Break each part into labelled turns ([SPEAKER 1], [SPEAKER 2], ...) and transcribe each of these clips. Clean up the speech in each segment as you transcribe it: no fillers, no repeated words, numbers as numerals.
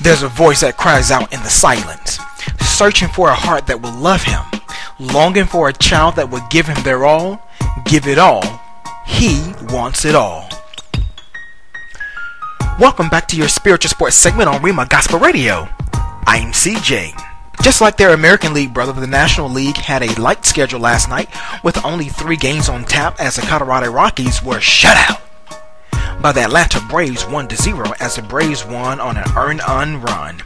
[SPEAKER 1] There's a voice that cries out in the silence, searching for a heart that will love him, longing for a child that will give him their all, give it all. He wants it all. Welcome back to your spiritual sports segment on Rhema Gospel Radio. I'm CJ. Just like their American League brother, the National League had a light schedule last night with only 3 games on tap as the Colorado Rockies were shut out by the Atlanta Braves 1-0 as the Braves won on an earn-un run.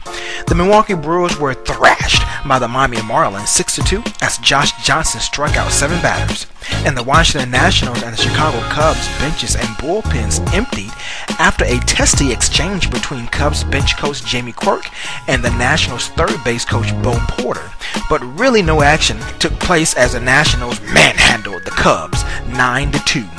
[SPEAKER 1] The Milwaukee Brewers were thrashed by the Miami Marlins 6-2 as Josh Johnson struck out 7 batters. And the Washington Nationals and the Chicago Cubs benches and bullpens emptied after a testy exchange between Cubs bench coach Jamie Quirk and the Nationals third base coach Bo Porter. But really no action took place as the Nationals manhandled the Cubs 9-2.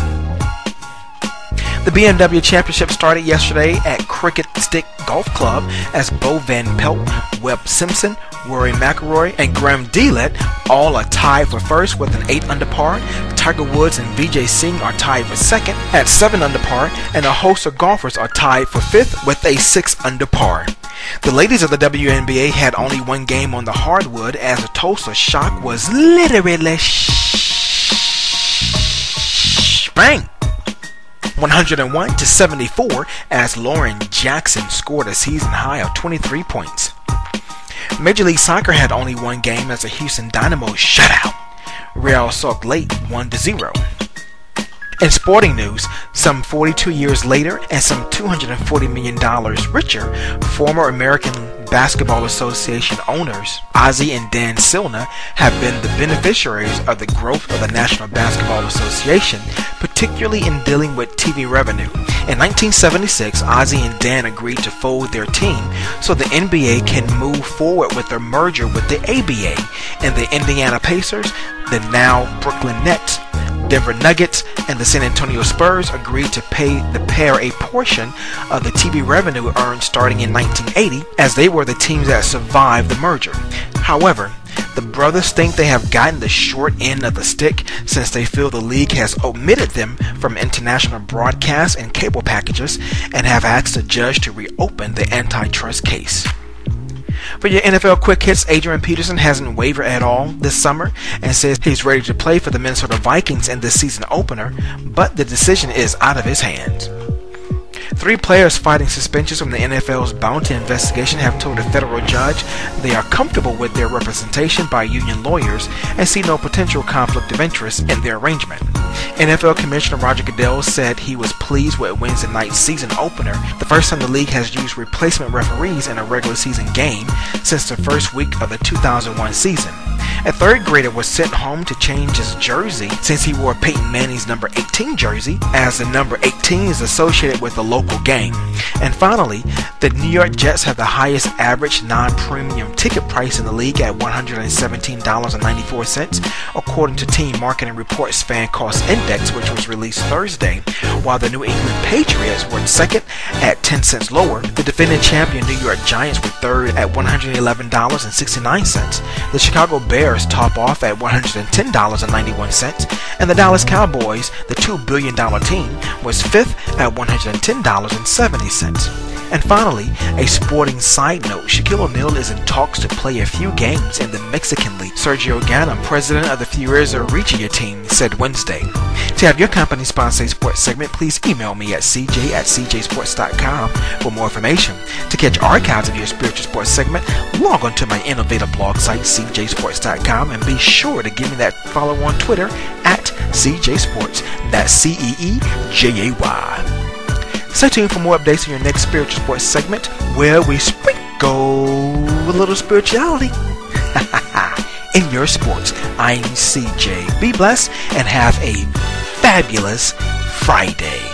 [SPEAKER 1] The BMW Championship started yesterday at Cricket Stick Golf Club as Bo Van Pelt, Webb Simpson, Rory McIlroy, and Graham Dillett all are tied for first with an 8 under par. Tiger Woods and Vijay Singh are tied for second at 7 under par, and a host of golfers are tied for fifth with a 6 under par. The ladies of the WNBA had only 1 game on the hardwood as the Tulsa Shock was literally spanked 101-74 as Lauren Jackson scored a season high of 23 points. Major League Soccer had only 1 game as the Houston Dynamo shut out Real Salt Lake 1-0. In sporting news, some 42 years later and some $240 million richer, former American Basketball Association owners Ozzie and Dan Silner have been the beneficiaries of the growth of the National Basketball Association, particularly in dealing with TV revenue. In 1976, Ozzie and Dan agreed to fold their team so the NBA can move forward with their merger with the ABA, and the Indiana Pacers, the now Brooklyn Nets, Denver Nuggets, and the San Antonio Spurs agreed to pay the pair a portion of the TV revenue earned starting in 1980, as they were the teams that survived the merger. However, the brothers think they have gotten the short end of the stick since they feel the league has omitted them from international broadcast and cable packages and have asked the judge to reopen the antitrust case. For your NFL quick hits, Adrian Peterson hasn't wavered at all this summer and says he's ready to play for the Minnesota Vikings in this season opener, but the decision is out of his hands. 3 players fighting suspensions from the NFL's bounty investigation have told a federal judge they are comfortable with their representation by union lawyers and see no potential conflict of interest in their arrangement. NFL Commissioner Roger Goodell said he was pleased with Wednesday night's season opener, the first time the league has used replacement referees in a regular season game since the first week of the 2001 season. A 3rd grader was sent home to change his jersey since he wore Peyton Manning's number 18 jersey, as the number 18 is associated with the local game. And finally, the New York Jets have the highest average non-premium ticket price in the league at $117.94, according to Team Marketing Report's Fan Cost Index, which was released Thursday, while the New England Patriots were second at 10 cents lower. The defending champion New York Giants were third at $111.69. The Chicago Bears top off at $110.91, and the Dallas Cowboys, the $2 billion team, was 5th at $110.70. And finally, a sporting side note, Shaquille O'Neal is in talks to play a few games in the Mexican League. Sergio Ganem, president of the Fuerza Regia team, said Wednesday. To have your company sponsor a sports segment, please email me at cj@cjsports.com for more information. To catch archives of your spiritual sports segment, log on to my innovative blog site, cjsports.com, and be sure to give me that follow on Twitter at CJSports. That's CEEJAY. Stay tuned for more updates on your next spiritual sports segment, where we sprinkle a little spirituality in your sports. I'm CJ. Be blessed and have a fabulous Friday.